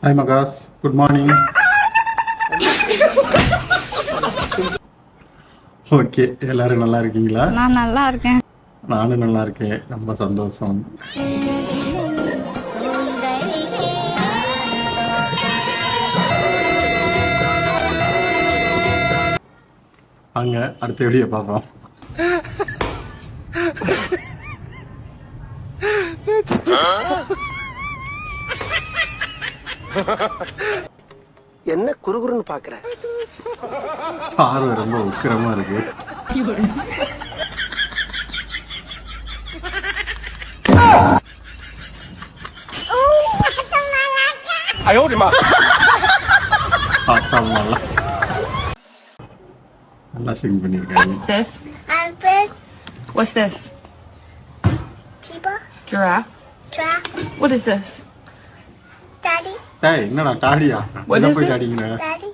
Hi மகாஸ், good morning. Okay, எல்லாரும் நல்லா இருக்கீங்களா? நான் நல்லா இருக்கேன். நானும் நல்லா இருக்கேன், ரொம்ப சந்தோஷம். அங்க அடுத்த வீடியோ பார்ப்போம். என்ன குறுகுறுன்னு பாக்குற? பார்வை ரொம்ப உக்கிரமா இருக்கு. பார்த்தா நல்லா சிங் பண்ணிருக்காங்க. This? Elephant, What's this? zebra, Giraffe? giraffe, What is this? daddy, டேய், என்னடா டாடியா? What எதை is போய் it? டாடிங்கிற? daddy.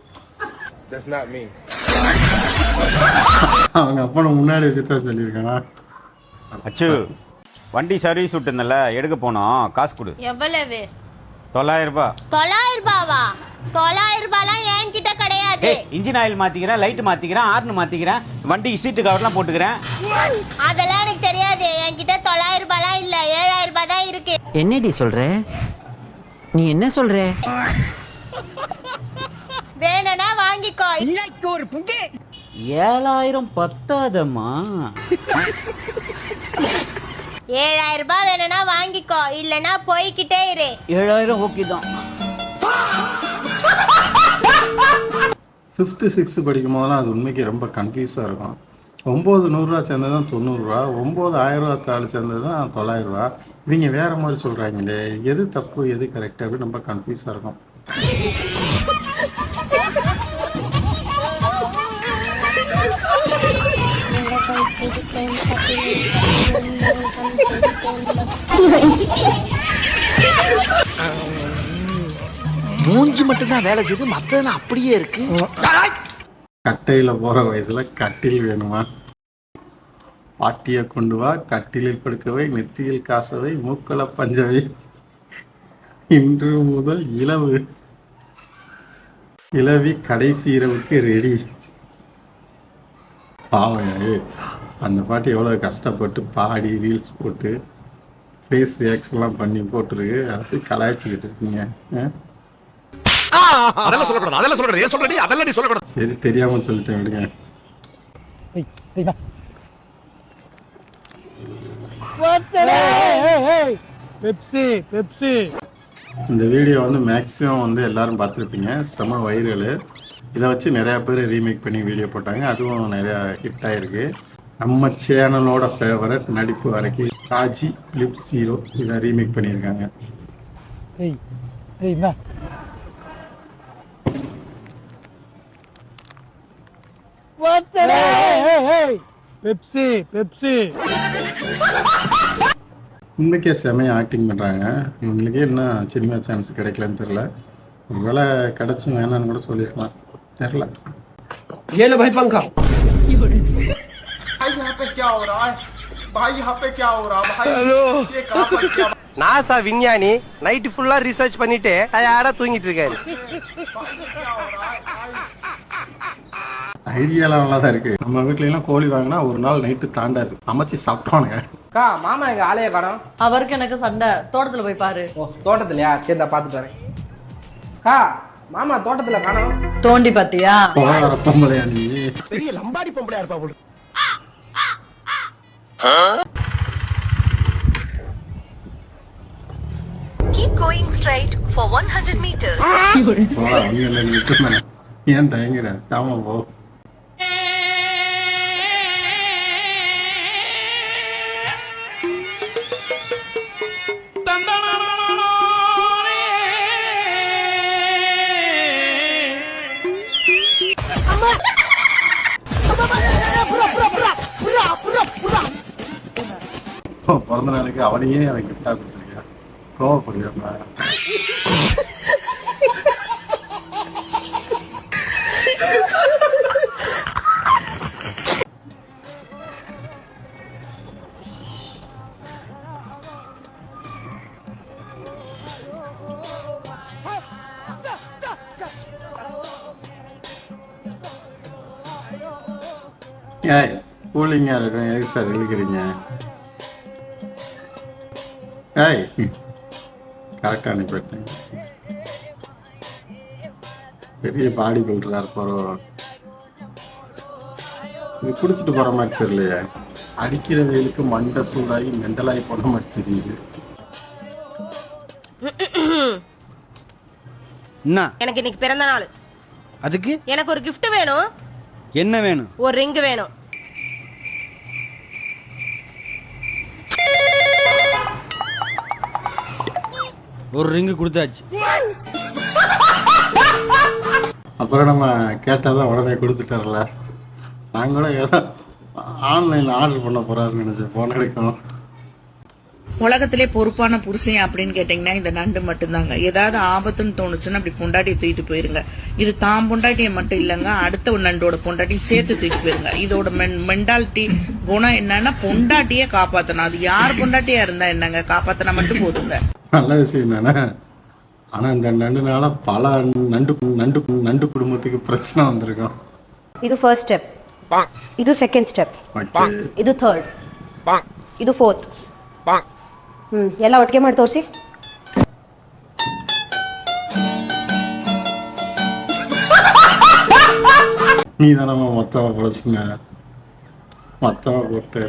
அவங்க அப்பனை முன்னாடி வச்சு தான் சொல்லியிருக்கானா? அச்சு வண்டி சர்வீஸ் விட்டுருந்தல எடுக்க போனோம், காசு கொடு. எவ்வளவு? 900 ரூபாய். 900 ரூபாவா? 900 ரூபாய்லாம் என்கிட்ட கிடையாது. இன்ஜின் ஆயில் மாத்திக்கிறேன், லைட் மாத்திக்கிறேன், ஹார்ன் மாத்திக்கிறேன், வண்டிக்கு சீட்டு கவர்லாம் போட்டுக்கிறேன். அதெல்லாம் எனக்கு தெரியாது. என்கிட்ட 900 ரூபாய்லாம் இல்ல, 7000 ரூபாய் தான் இருக்கு. என்னடி சொல்ற? நீ என்ன சொல்ற? வேணும்னா வாங்கிக்கோ. 7000 பத்தாதம்மா. 7000 ரூபாய் வேணும்னா வாங்கிக்கோ, இல்லனா போய்கிட்டே இரு. 7000 ஓகே தான். 5th 6th படிக்கும் போதெல்லாம் அது உண்மைக்கு ரொம்ப கன்ஃபியூஸாக இருக்கும். 900 ரூபா சேர்ந்தது தான் 90 ரூபா, 9000 ரூபா தாள் சேர்ந்தது தான் 900 ரூபா. இவங்க வேற மாதிரி சொல்கிறாங்களே, எது தப்பு எது கரெக்டாக அப்படின்னு ரொம்ப கன்ஃபியூஸாக இருக்கும். மூஞ்சி மட்டும் தான் வேலை செய்யுது, மத்ததெல்லாம் அப்படியே இருக்கு. கட்டையில் போகிற வயசில் கட்டில் வேணுமா? பாட்டியை கொண்டு வா, கட்டிலில் படுக்கவை, நெத்தியில் காசவை, மூக்கள பஞ்சவை, இன்று முதல் இளவி கடைசி இரவுக்கு ரெடி. பாவையா, அந்த பாட்டி எவ்வளோ கஷ்டப்பட்டு பாடி ரீல்ஸ் போட்டு ஃபேஸ் ரியாக்ஷன்லாம் பண்ணி போட்டுருக்கு, அதை போய் கலாய்ச்சிக்கிட்டு இருக்கீங்க. சரி, தெரியாம சொல்லிட்டேன், விடுங்க. இந்த வீடியோ வந்து மேக்ஸிமம் வந்து எல்லாரும் பார்த்துருப்பீங்க. செம வைரல். இதை வச்சு நிறையா பேர் ரீமேக் பண்ணி வீடியோ போட்டாங்க, அதுவும் நிறையா ஹிட் ஆகிருக்கு. நம்ம சேனலோட ஃபேவரட் நடிப்பு வரைக்கும் ராஜி லிப் ஜீரோ இதை ரீமேக் பண்ணியிருக்காங்க. உண்மைக்கே செமையா ஆக்டிங் பண்ணுறாங்க. இவங்களுக்கே என்ன சினிமா சான்ஸ் கிடைக்கலன்னு தெரில. ஒருவேளை கிடச்சும் வேணான்னு கூட சொல்லியிருக்கலாம், தெரில. ये लो भाई पंखा। நாசா விஞ்ஞானி நைட் ஃபுல்லா ரிசர்ச் பண்ணிட்டு டயர்டா தூங்கிட்டு இருக்காரு. ஐடியாலாம் நல்லா தான் இருக்கு. நம்ம வீட்ல எல்லாம் கோழி வாங்கினா ஒரு நாள் நைட்டு தாண்டாது, சமைச்சு சாப்பிட்டானுங்க. அக்கா, மாமா எங்க ஆளைய காணோம். அவருக்கு எனக்கு சண்டை. தோட்டத்துல போய் பாரு. ஓ, தோட்டத்துலயா? சரி, பாத்துட்டு வரேன். அக்கா, மாமா தோட்டத்துல காணோம். தோண்டி பாத்தியா? போகிற பொம்பளையா நீ? பெரிய லம்பாடி பொம்பளையா இருப்பா போல. Keep going straight for 100 meters. ஏன் தயங்குற? ஆமா போ. பிறந்த நாளைக்கு அவனையே அவன் கிஃப்டா கொடுத்துருக்கியா? கோவப்படுவியா? ஏய் கூலிங்காக இருக்கும் எதுக்கு சார் இழுக்கிறீங்க? ஏய் கரெக்டாக அனுப்பிட்டேன். பெரிய பாடி பில்டராக இருப்பாரோ? இது குடிச்சிட்டு போகிற மாதிரி தெரியலையே. அடிக்கிற வெயிலுக்கு மண்டை சூடாகி மெண்டலாகி போன மாதிரி தெரியுது. என்ன எனக்கு இன்னைக்கு பிறந்த நாள். அதுக்கு எனக்கு ஒரு gift வேணும். என்ன வேணும்? ஒரு ரிங் வேணும். ஒரு ரிங்கு கொடுத்தாச்சு. அப்புறம் நம்ம கேட்டால் தான் உடனே கொடுத்துட்டார்ல. நாங்களும் ஏதோ ஆன்லைனில் ஆர்டர் பண்ண போகிறாருன்னு நினச்சி ஃபோன் எடுக்கணும். உலகத்திலே பொறுப்பான புருஷன் அப்படின்னு கேட்டீங்கன்னா இந்த நண்டு மட்டும்தாங்க. ஏதாவது ஆபத்துன்னு தோணுச்சுன்னா அப்படி பொண்டாட்டியை தூக்கிட்டு போயிருங்க. இது தான் பொண்டாட்டியை மட்டும் இல்லைங்க, அடுத்த ஒரு நண்டோட பொண்டாட்டியும் சேர்த்து தூக்கிட்டு போயிருங்க. இதோட மென்டாலிட்டி குணம் என்னன்னா பொண்டாட்டியே காப்பாத்தணும். அது யார் பொண்டாட்டியா இருந்தா என்னங்க, காப்பாத்தினா மட்டும் போதுங்க. நல்ல விஷயம் தானே. ஆனால் இந்த நண்டுனால பல நண்டு குடும்பத்துக்கு பிரச்சனை வந்திருக்கும். ಇದು ಫಸ್ಟ್ ಸ್ಟೆಪ್, ಇದು ಸೆಕೆಂಡ್ ಸ್ಟೆಪ್, ஓகே ಇದು ಥರ್ಡ್, ಇದು ಫೋರ್ತ್. ಎಲ್ಲ ಒಟ್ಟಿಗೆ ಮಾಡಿ ತೋರಿಸಿ. நீ தானம்மா மொத்தமாக பிரச்சனை மொத்தமாக போட்டு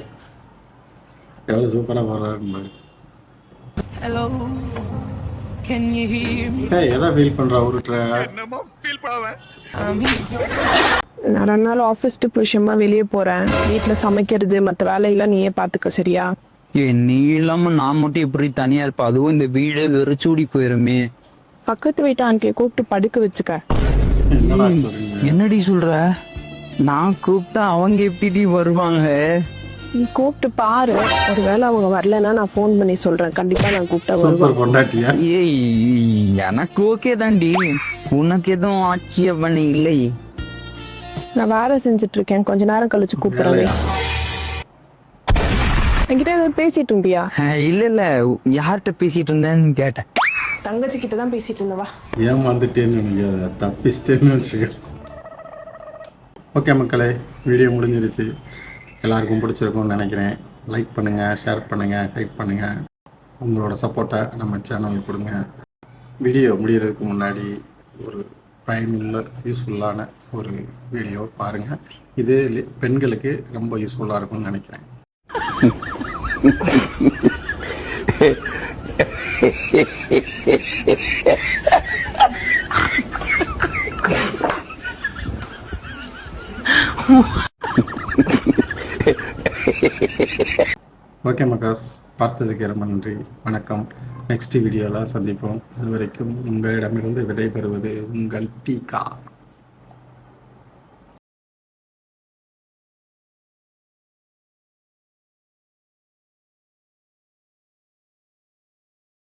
எவ்வளோ சூப்பராக போடுறாரு. Hello, can you hear me? எதை ஃபீல் பண்ணுற அவருட்ற? நான் 2 நாள் ஆஃபீஸ்க்கு விஷயமா வெளியே போறேன். வீட்டில் சமைக்கிறது மற்ற வேலையெல்லாம் நீயே பார்த்துக்க, சரியா? நீ இல்லாம நான் மட்டும் எப்படி தனியா இருப்ப? அதுவும் இந்த வீடு வெறிச்சூடி போயிருமே. பக்கத்து வீட்டு ஆண்டியை கூப்பிட்டு படுக்க வச்சுக்க. என்னடா சொல்றீங்க? என்னடி சொல்ற? நான் கூப்பிட்டா அவங்க எப்படி வருவாங்க? நீ கூப்பிட்டு பாரு. ஒருவேளை அவங்க வரலன்னா நான் ஃபோன் பண்ணி சொல்றேன். கண்டிப்பா நான் கூப்பிட்டா வருவேன். சூப்பர் பொண்டாட்டியா? ஏய், எனக்கு ஓகே தான்டி. உனக்கு எதுவும் ஆட்சேபனை இல்லை? நான் வேலை செஞ்சுட்டு இருக்கேன். கொஞ்ச நேரம் கழிச்சு கூப்பிடுறேன். என்கிட்ட ஏதாவது பேசிட்டு இருந்தியா? இல்ல, யார்கிட்ட பேசிட்டு இருந்தேன்னு கேட்டேன். தங்கச்சி கிட்ட தான் பேசிட்டு இருந்தவா. ஏமாந்துட்டேன்னு நினைக்காத, தப்பிச்சிட்டேன்னு வச்சுக்க. ஓகே மக்களே, வீடியோ முடிஞ்சிருச்சு. எல்லாருக்கும் பிடிச்சிருக்கும்னு நினைக்கிறேன். லைக் பண்ணுங்கள், ஷேர் பண்ணுங்கள், ஹைப் பண்ணுங்கள். உங்களோட சப்போர்ட்டை நம்ம சேனலுக்கு கொடுங்க. வீடியோ முடிகிறதுக்கு முன்னாடி ஒரு பயனுள்ள யூஸ்ஃபுல்லான ஒரு வீடியோ பாருங்கள். இது பெண்களுக்கு ரொம்ப யூஸ்ஃபுல்லாக இருக்கும்னு நினைக்கிறேன். ஓகே மக்காஸ், பார்த்ததுக்கு ரொம்ப நன்றி. வணக்கம். நெக்ஸ்ட் வீடியோவில் சந்திப்போம். அது வரைக்கும் உங்களிடமிருந்து விடைபெறுவது உங்கள் டீகா.